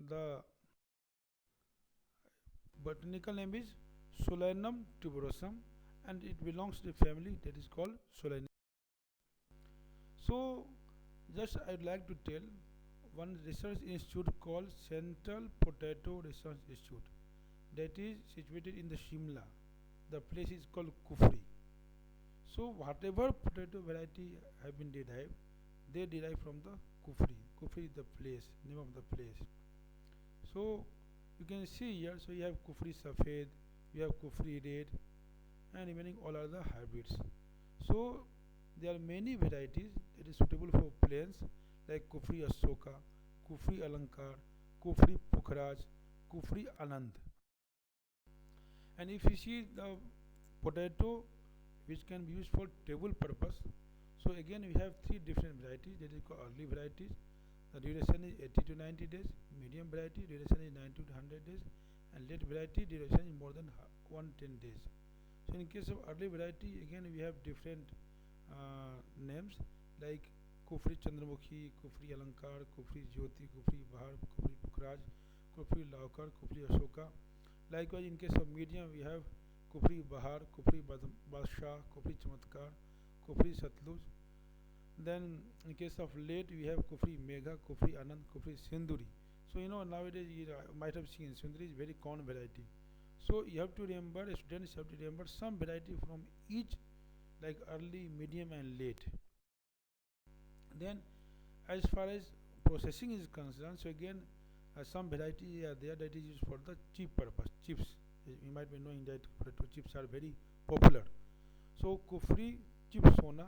The botanical name is Solanum tuberosum, and it belongs to the family that is called Solanaceae. So, just I'd like to tell one research institute called Central Potato Research Institute that is situated in the Shimla. The place is called Kufri. So, whatever potato variety have been derived, they derive from the Kufri. Kufri is the place, name of the place. So, you can see here, so you have Kufri Safed, you have Kufri Red, and remaining all are the hybrids. So, there are many varieties that is suitable for plains like Kufri Ashoka, Kufri Alankar, Kufri Pukhraj, Kufri Anand. And if you see the potato which can be used for table purpose, so again we have three different varieties that is called early varieties. The duration is 80 to 90 days, medium variety duration is 90 to 100 days, and late variety duration is more than 110 days. So in case of early variety, again we have different names like Kufri Chandramukhi, Kufri Alankar, Kufri Jyoti, Kufri Bahar, Kufri Pukhraj, Kufri Laukar, Kufri Ashoka. Likewise, in case of medium, we have Kufri Bahar, Kufri Badshah, Kufri Chamatkar, Kufri Satluj. Then, in case of late, we have Kufri Megha, Kufri Anand, Kufri Sinduri. So, nowadays you might have seen Sinduri is very common variety. So, you have to remember, students have to remember some variety from each, like early, medium, and late. Then, as far as processing is concerned, so again, some variety are there that is used for the chip purpose, chips. You might be knowing that potato chips are very popular. So, Kufri Chip Sona,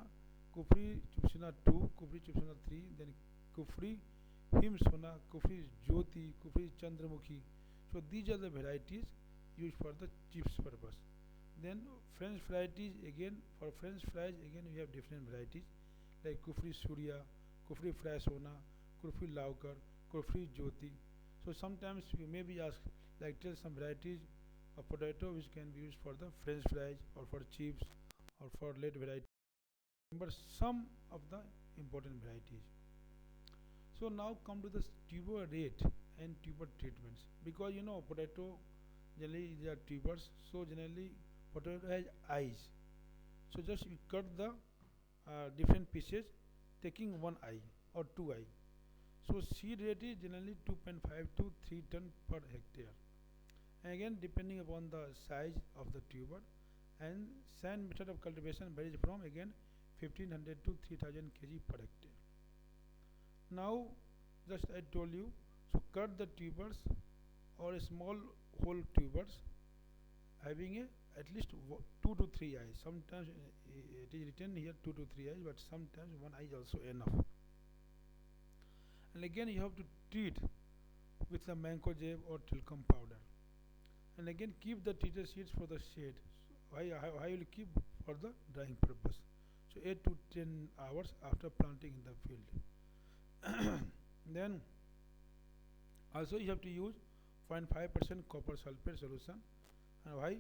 Kufri Chip Sona 2, Kufri Chip Sona 3, then Kufri Him Sona, Kufri Jyoti, Kufri Chandramukhi. So, these are the varieties used for the chips purpose. Then French varieties, again for French fries, again we have different varieties like Kufri Surya, Kufri Fry Sona, Kufri Laukar, Kufri Jyoti. So sometimes you may be asked, like tell some varieties of potato which can be used for the French fries or for chips or for late variety. Remember some of the important varieties. So now come to the tuber rate and tuber treatments, because potato generally they are tubers, so generally potato has eyes. So just we cut the different pieces taking one eye or two eye. So seed rate is generally 2.5 to 3 ton per hectare. And again depending upon the size of the tuber, and sand method of cultivation varies from again 1500 to 3000 kg per hectare. Now just I told you, so cut the tubers or a small hole tubers having a at least 2 to 3 eyes. Sometimes it is written here 2 to 3 eyes, but sometimes one eye is also enough. And again you have to treat with the mancozeb or talcum powder. And again keep the treated seeds for the shade. So I will keep for the drying purpose. So 8 to 10 hours after planting in the field. Then also you have to use 0.5% copper sulfate solution. And why?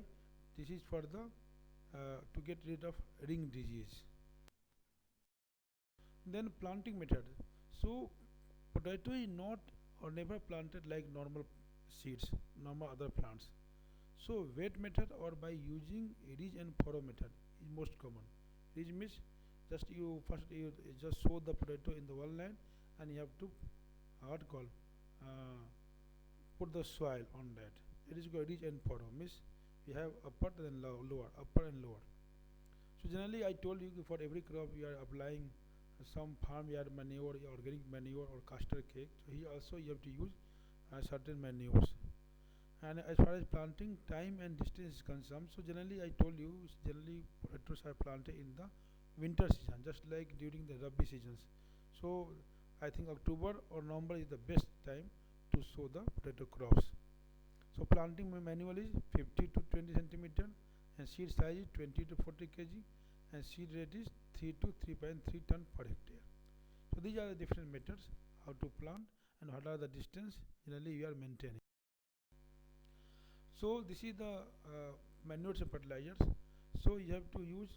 This is for the to get rid of ring disease. Then planting method. So potato is not or never planted like normal seeds, normal other plants. So wet method or by using ridge and furrow method is most common. Ridge means just you first you just sow the potato in the one line, and you have to what call uh, put the soil on that. It is called ridge and furrow means we have upper and lower, upper and lower. So generally I told you for every crop you are applying some farmyard manure, organic manure or castor cake. So here also you have to use certain manures. And as far as planting time and distance is concerned, so generally I told you generally potatoes are planted in the winter season, just like during the Rabi seasons. So I think October or November is the best time to sow the potato crops. So planting manual is 50 to 20 centimeter, and seed size is 20 to 40 kg, and seed rate is 3 to 3.3 ton per hectare. So these are the different methods how to plant and what are the distance generally you are maintaining. So this is the manures and fertilizers. So you have to use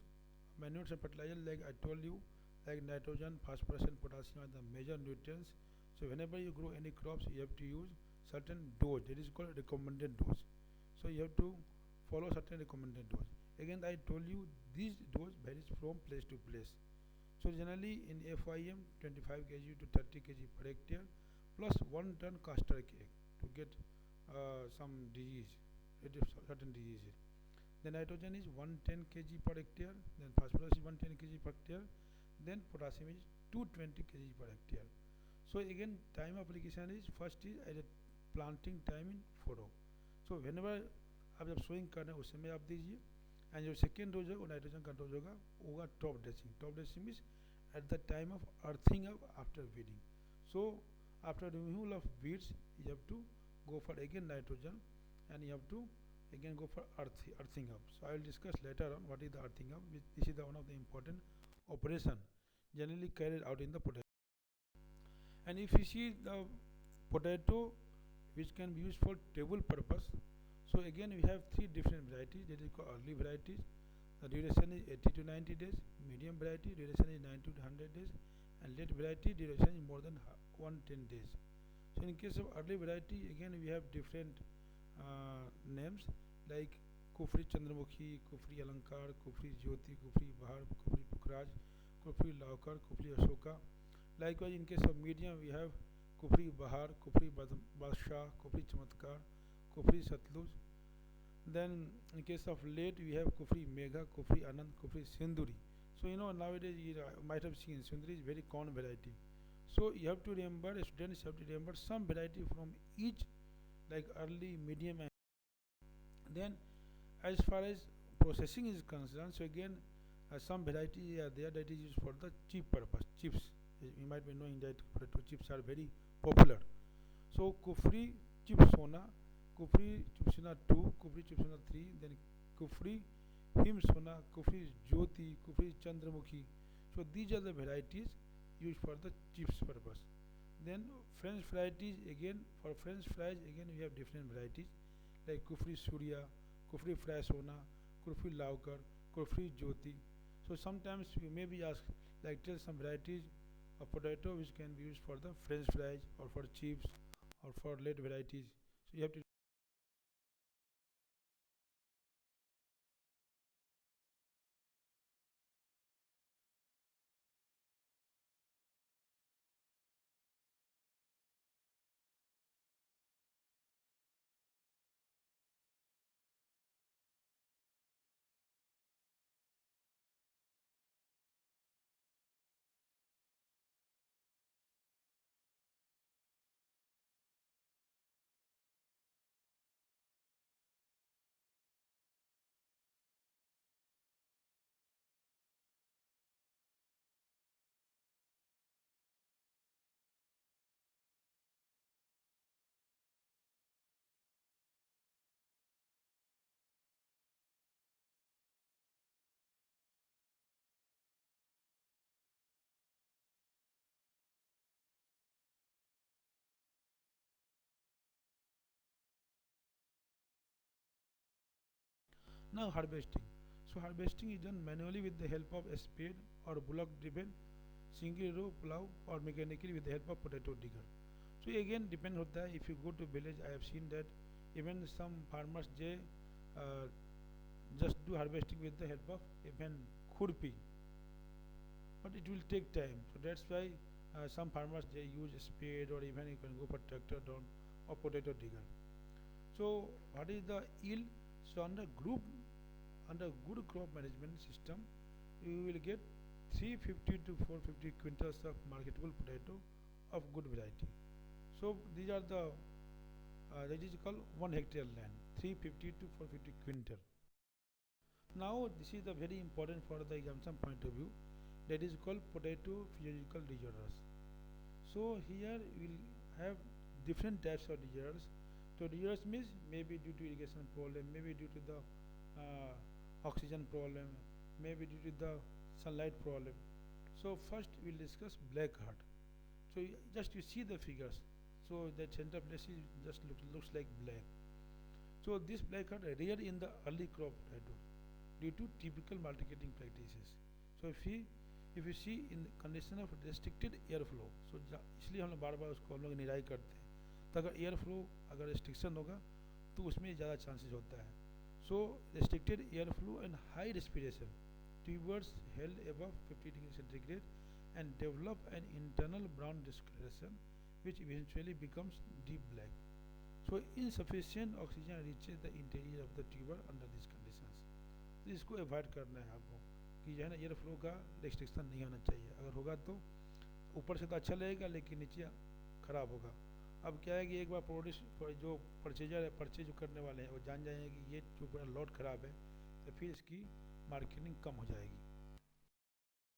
manures and fertilizers like I told you, like nitrogen, phosphorus and potassium are the major nutrients. So whenever you grow any crops, you have to use certain dose, that is called recommended dose. So you have to follow certain recommended dose. Again, I told you this dose varies from place to place. So generally in FIM 25 kg to 30 kg per hectare plus 1 ton castor cake to get some disease, certain diseases. Then nitrogen is 110 kg per hectare, then phosphorus is 110 kg per hectare, then potassium is 220 kg per hectare. So again, time application is first is at a planting time in furrow. So whenever आप जब sowing कर रहे हैं उस समय आप दीजिए, and जो सेकेंड डोज है वो नाइट्रोजन का डोज होगा top dressing. Top dressing means at the time of earthing up after weeding. So after removal of weeds, you have to go for again nitrogen, and you have to again go for earthing up. So I will discuss later on what is the earthing up. This is one of the important operation generally carried out in the potato. And if you see the potato which can be used for table purpose, so again we have three different varieties. That is called early varieties. The duration is 80 to 90 days. Medium variety duration is 90 to 100 days, and late variety duration is more than 110 days. So in case of early variety, again we have different names like Kufri Chandramukhi, Kufri Alankar, Kufri Jyoti, Kufri Bahar, Kufri Pukraj, Kufri Laukar, Kufri Ashoka. Likewise, in case of medium, we have Kufri Bahar, Kufri Badshah, Kufri Chamatkar, Kufri Satluj. Then in case of late, we have Kufri Megha, Kufri Anand, Kufri Sinduri. So nowadays you might have seen Sinduri is very common variety. So you have to remember, students have to remember some variety from each, like early, medium, and then as far as processing is concerned. So again, some variety are there that is used for the chip purpose. Chips, you might be knowing that potato chips are very popular. So Kufri Chip Sona, Kufri Chip Sona 2, Kufri Chip Sona 3, then Kufri Him Sona, Kufri Jyoti, Kufri Chandramukhi. So these are the varieties used for the chips purpose. Then French varieties, again for French fries, again we have different varieties like Kufri Surya, Kufri Fry Sona, Kufri Laukar, Kufri Jyoti. So sometimes you may be asked, like tell some varieties of potato which can be used for the French fries or for chips or for late varieties. So you have to. Now harvesting. So harvesting is done manually with the help of a spade or bullock driven single row plow, or mechanically with the help of potato digger. So again depend होता है. If you go to village, I have seen that even some farmers they uh, just do harvesting with the help of even khurpi, but it will take time. So that's why some farmers they use spade, or even you can go for tractor down or potato digger. So what is the yield? So under good crop management system, you will get 350 to 450 quintals of marketable potato of good variety. So these are the that is called 1 hectare land, 350 to 450 quintal. Now this is the very important for the examination point of view, that is called potato physiological disorders. So here we will have different types of disorders. So disorders means maybe due to irrigation problem, maybe due to the oxygen problem, maybe due to the sunlight problem. So first we will discuss black heart. So just you see the figures. So the center place is just looks like black. So this black heart are rare in the early crop potato due to typical multiplicating practices. So if you see in the condition of restricted airflow, so इसलिए हम लोग बार बार उसको हम लोग निराई करते हैं. तो अगर एयर फ्लो अगर रिस्ट्रिक्शन होगा तो उसमें ज़्यादा चांसेस होता है. So restricted air flow and high respiration, tubers held above 50 degree centigrade and develop an internal brown discoloration which eventually becomes deep black. So insufficient oxygen reaches the interior of the tuber under these conditions. तो इसको avoid करना है आपको कि जो है ना air flow का रिस्ट्रिक्शन नहीं होना चाहिए. अगर होगा तो ऊपर से तो अच्छा लगेगा लेकिन नीचे ख़राब होगा. अब क्या है कि एक बार प्रोड्यूस जो परचेजर है परचेज जो करने वाले हैं वो जान जाएंगे कि ये जो लॉट ख़राब है तो फिर इसकी मार्केटिंग कम हो जाएगी.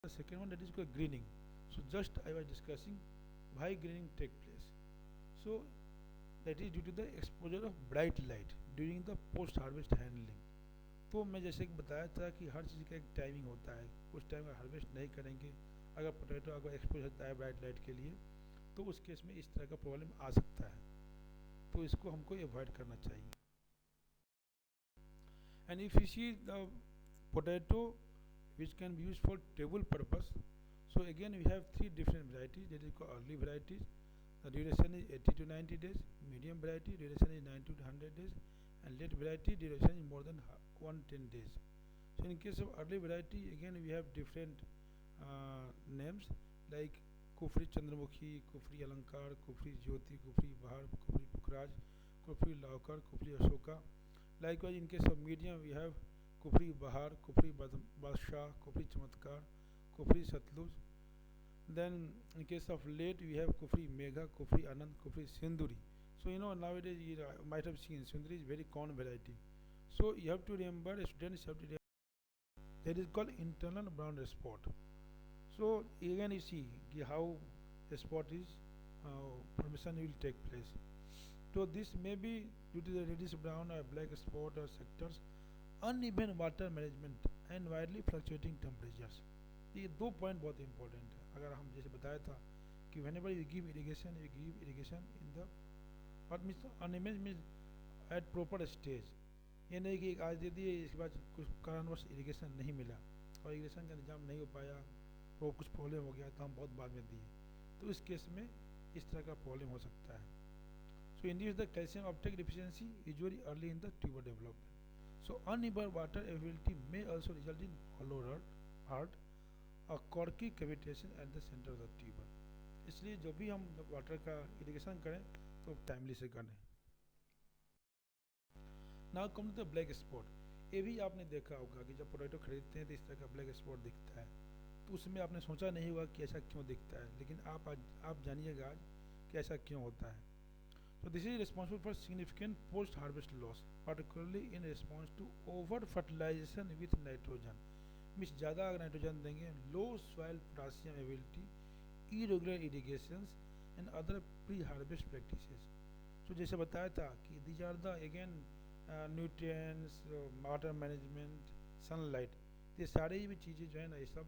The second one, that is called greening. So just I was discussing why greening take place. So that is due to the exposure of bright light during the post harvest handling. तो मैं जैसे कि बताया था कि हर चीज़ का एक timing होता है. उस टाइम का हार्वेस्ट नहीं करेंगे अगर पोटैटो अगर एक्सपोज होता है ब्राइट लाइट के लिए तो उस केस में इस तरह का प्रॉब्लम आ सकता है. तो इसको हमको अवॉइड करना चाहिए. And if you see the potato which can be used for table purpose. So again we have three different varieties. That is called early varieties. The duration is 80 to 90 days. Medium variety duration is 90 to 100 days, and late variety duration is more than 110 days. So in case of early variety, again we have different names like Kufri Chandramukhi, Kufri Alankar, Kufri Jyoti, Kufri Bahar, Kufri Pukraj, Kufri Laukar, Kufri Ashoka. Likewise, in case of medium, we have Kufri Bahar, Kufri Badshah, Kufri Chamatkar, Kufri Satluj. Then in case of late, we have Kufri Megha, Kufri Anand, Kufri Sinduri. So nowadays you might have seen Sinduri is very common variety. So you have to remember, students have to remember that is called internal brown spot. So again you see how the spot is formation will take place. So this may be due to the reddish brown or black spot or sectors, uneven water management and widely fluctuating temperatures. ये दो point बहुत important है. अगर हम जैसे बताया था कि whenever you give irrigation in the what means uneven means at proper stage. ये नहीं कि आज दे दिए इसके बाद कुछ कारणवश इरिगेशन नहीं मिला और इरिगेशन का निजाम नहीं हो पाया वो कुछ प्रॉब्लम हो गया तो हम बहुत बाद में दिए तो इस केस में इस तरह का प्रॉब्लम हो सकता है. So induce the calcium uptake deficiency usually early in the tuber development. So uneven water availability may also result in hollow heart or corky cavitation at the center of the tuber. इसलिए जब भी हम water का irrigation करें तो timely से करें. Now come to the black spot. ये भी आपने देखा होगा कि जब पोटैटो खरीदते हैं तो इस तरह का ब्लैक स्पॉट दिखता है तो उसमें आपने सोचा नहीं होगा कि ऐसा क्यों दिखता है लेकिन आप जानिएगा आज कि ऐसा क्यों होता है. So this is responsible for significant post-harvest loss, particularly in response to over-fertilization with nitrogen. Means ज़्यादा अगर नाइट्रोजन देंगे, low soil potassium availability, irregular irrigations, and other pre-harvest practices. So जैसे बताया था कि these are the again nutrients, water management, sunlight. ये सारी भी चीज़ें जो है ना ये सब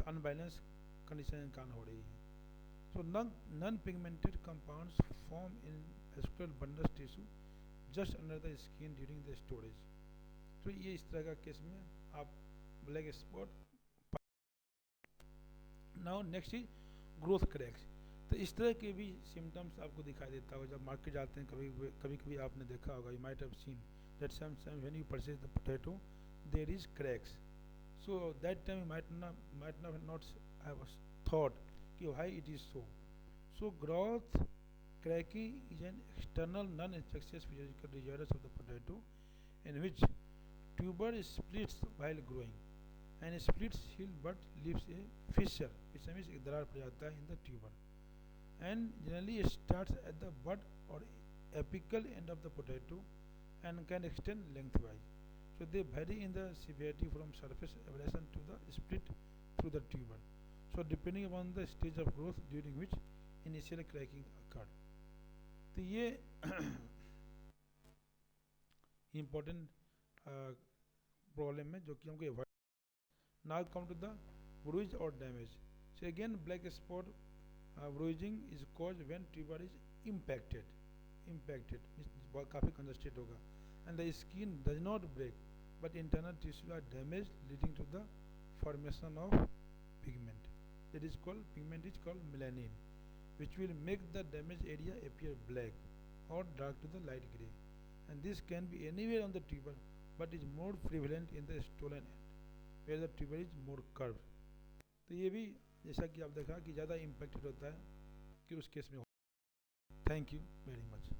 unbalanced condition के कारण हो रही है. So non-pigmented compounds form in vascular bundles tissue just under the skin during the storage. तो ये इस तरह का केस में आप black spot. Now next is growth cracks. तो इस तरह के भी सिम्टम्स आपको दिखाई देता होगा जब मार्केट जाते हैं. कभी कभी आपने देखा होगा, you might have seen that sometimes when you purchase the potato there is cracks. So that time might not have thought why it is so. So growth cracking is an external non-infectious physiological disorder of the potato in which tuber splits while growing and splits heal but leaves a fissure which means एक दरार पड़ जाता है in the tuber and generally starts at the bud or apical end of the potato and can extend lengthwise. So they vary in the severity from surface abrasion to the split through the tuber. So depending upon the stage of growth during which initial cracking occurred. तो ये important problem है जो कि हमको avoid. Now come to the bruise or damage. So again black spot bruising is caused when tuber is impacted means काफ़ी congested होगा and the skin does not break but internal tissues are damaged leading to the formation of pigment. That is called pigment is called melanin which will make the damaged area appear black or dark to the light grey. And this can be anywhere on the tuber but is more prevalent in the stolen end where the tuber is more curved. तो ये भी जैसा कि आप देखा कि ज़्यादा impacted होता है कि उस केस में. Thank you very much.